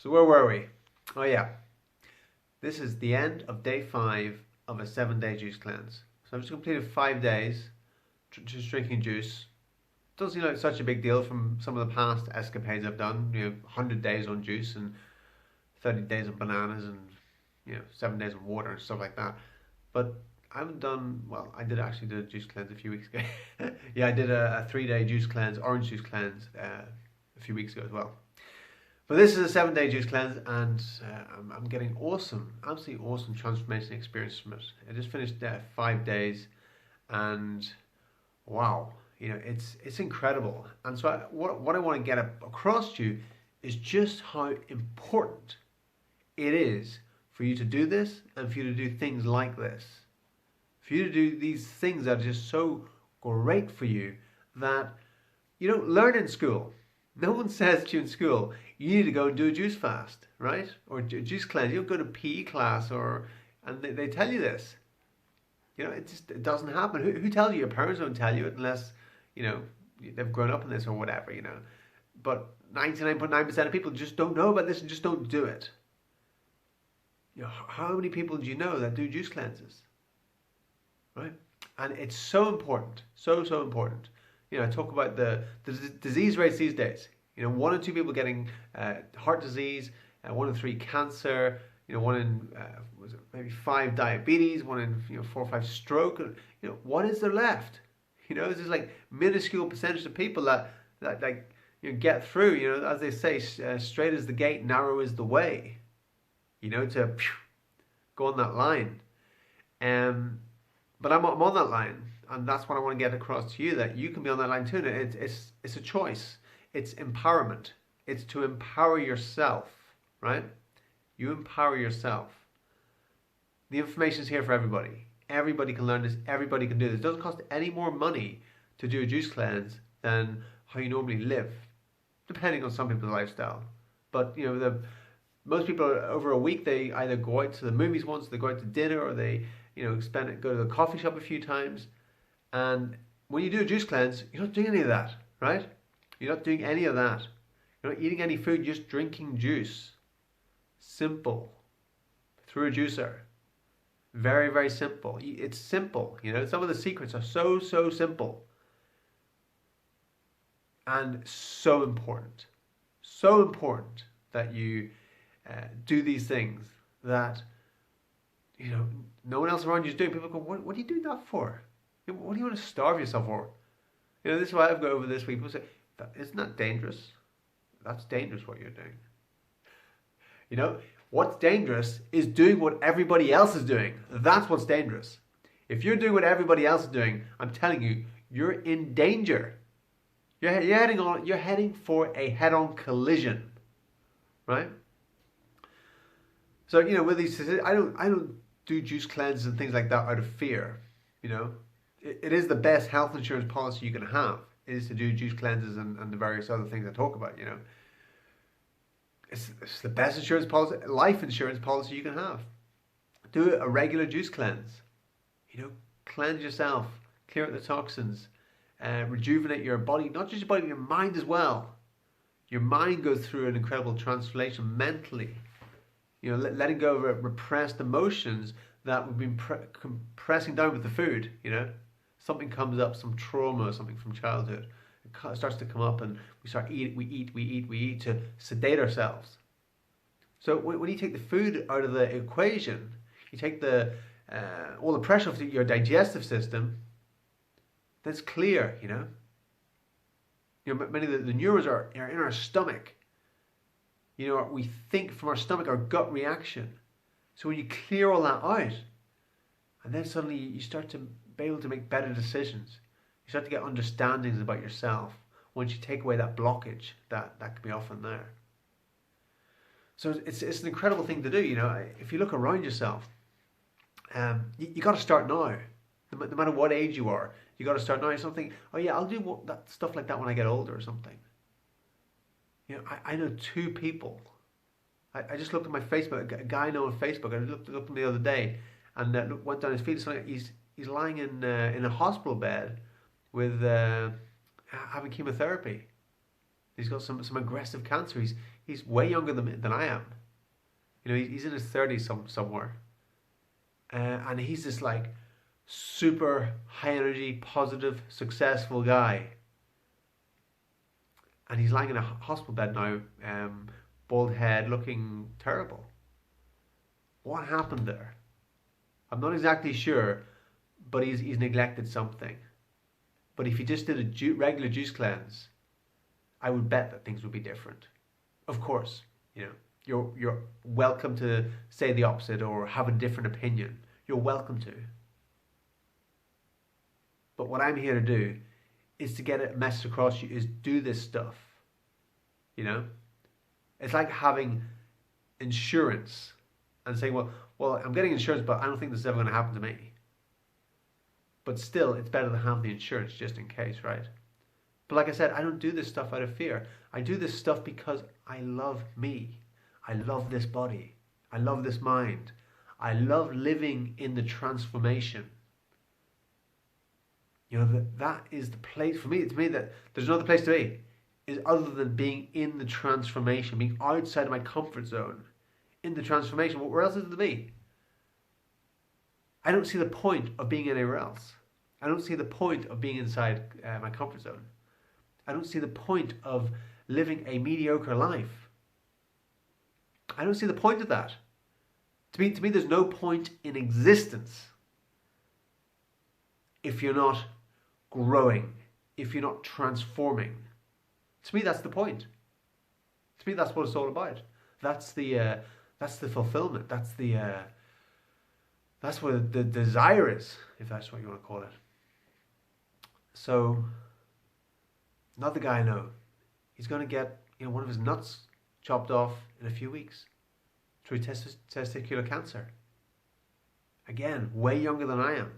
So where were we? Oh yeah, this is the end of day 5 of a 7-day juice cleanse. So I've just completed 5 days just drinking juice. Doesn't seem like such a big deal from some of the past escapades I've done. 100 days on juice and 30 days on bananas and 7 days on water and stuff like that. But I haven't done, well, I did actually do a juice cleanse a few weeks ago. Yeah, I did a 3-day juice cleanse, orange juice cleanse, a few weeks ago as well. But this is a 7-day juice cleanse, and I'm getting absolutely awesome transformation experience from it. I just finished 5 days, and wow, it's incredible. And so what I want to get across to you is just how important it is for you to do this, and for you to do things like this, for you to do these things that are just so great for you that you don't learn in school. No one says to you in school, you need to go and do a juice fast, right? Or a juice cleanse. You don't go to PE class and they tell you this. It doesn't happen. Who tells you? Your parents don't tell you it unless, they've grown up in this or whatever, But 99.9% of people just don't know about this and just don't do it. How many people do you know that do juice cleanses? Right? And it's so important, so important. I talk about the disease rates these days. 1 in 2 people getting heart disease, 1 in 3 cancer, 1 in maybe 5 diabetes, 1 in 4 or 5 stroke. What is there left? This is like minuscule percentage of people that get through. As they say, straight is the gate, narrow is the way. To go on that line. But I'm on that line. And that's what I want to get across to you, that you can be on that line too. It's a choice. It's empowerment. It's to empower yourself, right? You empower yourself. The information is here for everybody. Everybody can learn this. Everybody can do this. It doesn't cost any more money to do a juice cleanse than how you normally live, depending on some people's lifestyle. But most people over a week, they either go out to the movies once, they go out to dinner, or they go to the coffee shop a few times. And when you do a juice cleanse, you're not doing any of that, right? You're not doing any of that. You're not eating any food, just drinking juice. Simple. Through a juicer. Very, very simple. It's simple, Some of the secrets are so simple. And so important. So important that you do these things that, no one else around you is doing. People go, what are you doing that for? What do you want to starve yourself for? This is why I've got over this week. People say, isn't that dangerous? That's dangerous what you're doing. What's dangerous is doing what everybody else is doing. That's what's dangerous. If you're doing what everybody else is doing, I'm telling you, you're in danger. You're heading for a head-on collision, right? So with these, I don't do juice cleanses and things like that out of fear. It is the best health insurance policy you can have, is to do juice cleanses and the various other things I talk about, It's the best insurance policy, life insurance policy you can have. Do a regular juice cleanse. Cleanse yourself, clear out the toxins, rejuvenate your body, not just your body, but your mind as well. Your mind goes through an incredible transformation mentally. Letting go of repressed emotions that we've been pressing down with the food, Something comes up, some trauma, something from childhood. It starts to come up and we eat to sedate ourselves. So when you take the food out of the equation, you take all the pressure off your digestive system, then it's clear, Many of the neurons are in our stomach. We think from our stomach, our gut reaction. So when you clear all that out, and then suddenly you start to be able to make better decisions. You start to get understandings about yourself once you take away that blockage that can be often there. So it's an incredible thing to do. If you look around yourself, you got to start now. No matter what age you are, you got to start now. Something. Oh yeah, I'll do that stuff like that when I get older or something. I know 2 people. I just looked at my Facebook. A guy I know on Facebook. I looked at him the other day, and went down his feed. So he's lying in a hospital bed with having chemotherapy. He's got some aggressive cancer. He's way younger than I am. You know, he's in his 30s somewhere. And he's this like super high energy, positive, successful guy. And he's lying in a hospital bed now, bald head, looking terrible. What happened there? I'm not exactly sure, but he's neglected something. But if he just did a regular juice cleanse, I would bet that things would be different. Of course, you know, you're welcome to say the opposite or have a different opinion. You're welcome to. But what I'm here to do is to get a message across to you, is do this stuff. You know? It's like having insurance and saying, well, I'm getting insurance, but I don't think this is ever going to happen to me. But still, it's better to have the insurance just in case, right? But like I said, I don't do this stuff out of fear. I do this stuff because I love me. I love this body. I love this mind. I love living in the transformation. You know, that is the place for me. To me, that there's no other place to be, is other than being in the transformation, being outside of my comfort zone, in the transformation. Where else is it to be? I don't see the point of being anywhere else. I don't see the point of being inside my comfort zone. I don't see the point of living a mediocre life. I don't see the point of that. To me, there's no point in existence if you're not growing, if you're not transforming. To me, that's the point. To me, that's what it's all about. That's the fulfillment. That's what the desire is, if that's what you want to call it. So, another guy I know, he's going to get one of his nuts chopped off in a few weeks through testicular cancer. Again, way younger than I am.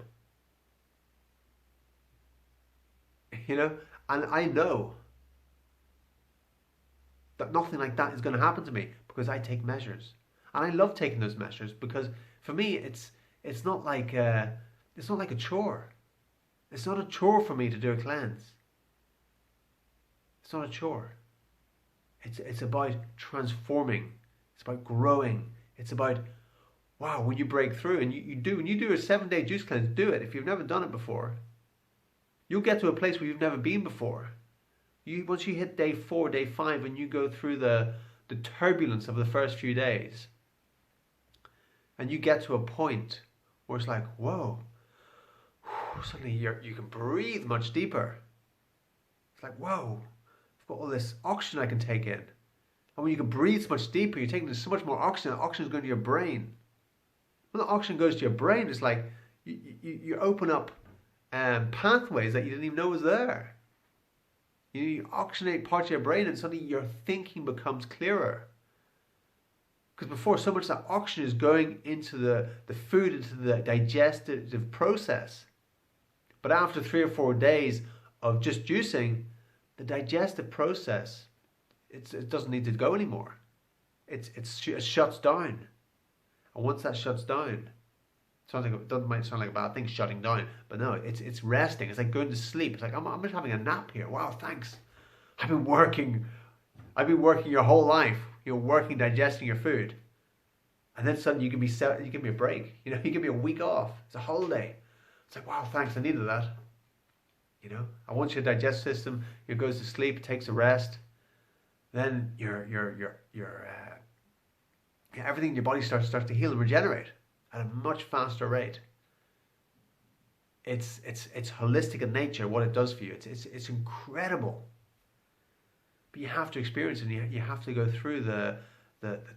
You know, and I know that nothing like that is going to happen to me because I take measures, and I love taking those measures because for me it's not like a chore. It's not a chore for me to do a cleanse. It's not a chore. It's about transforming. It's about growing. It's about, wow, when you break through, and you do a 7-day juice cleanse, do it. If you've never done it before, you'll get to a place where you've never been before. Once you hit day 4, day 5, and you go through the turbulence of the first few days, and you get to a point where it's like, whoa, suddenly you can breathe much deeper. It's like, whoa, I've got all this oxygen I can take in. And when you can breathe so much deeper, you're taking so much more oxygen. Oxygen is going to your brain. When the oxygen goes to your brain, it's like you open up pathways that you didn't even know was there. You oxygenate parts of your brain, and suddenly your thinking becomes clearer. Because before, so much of that oxygen is going into the food, into the digestive process. But after 3 or 4 days of just juicing, the digestive process, it doesn't need to go anymore. It shuts down. And once that shuts down, it might sound like a bad thing, shutting down, but no, it's resting. It's like going to sleep. It's like I'm just having a nap here. Wow, thanks. I've been working your whole life. You're working, digesting your food, and then suddenly you give me a break. You give me a week off. It's a holiday. It's like, wow, thanks. I needed that. And once your digestive system goes to sleep, takes a rest, then your everything in your body starts to heal and regenerate at a much faster rate. It's holistic in nature, what it does for you. It's incredible. But you have to experience it, and you have to go through the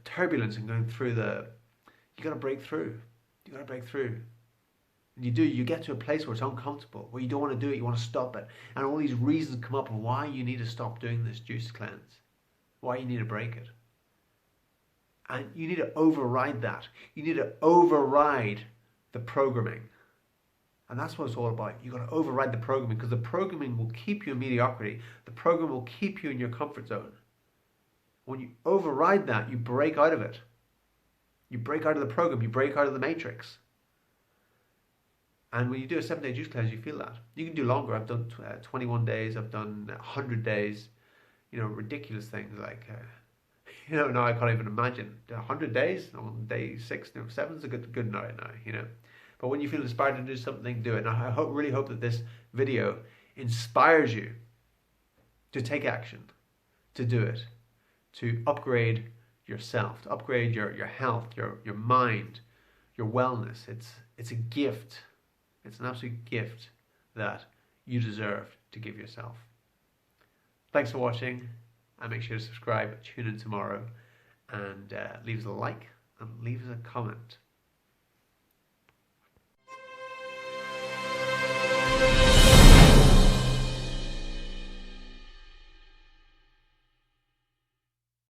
turbulence and going through you got to break through. You got to break through. And you get to a place where it's uncomfortable, where you don't want to do it, you want to stop it. And all these reasons come up of why you need to stop doing this juice cleanse, why you need to break it. And you need to override that. You need to override the programming. And that's what it's all about. You've got to override the programming, because the programming will keep you in mediocrity. The program will keep you in your comfort zone. When you override that, you break out of it. You break out of the program. You break out of the matrix. And when you do a 7-day juice cleanse, you feel that. You can do longer. I've done 21 days. I've done 100 days. Ridiculous things like Now I can't even imagine 100 days on day 6, 7 is a good night now. But when you feel inspired to do something, do it. And I really hope that this video inspires you to take action, to do it, to upgrade yourself, to upgrade your health, your mind, your wellness. It's a gift. It's an absolute gift that you deserve to give yourself. Thanks for watching, and make sure to subscribe, tune in tomorrow, and leave us a like and leave us a comment.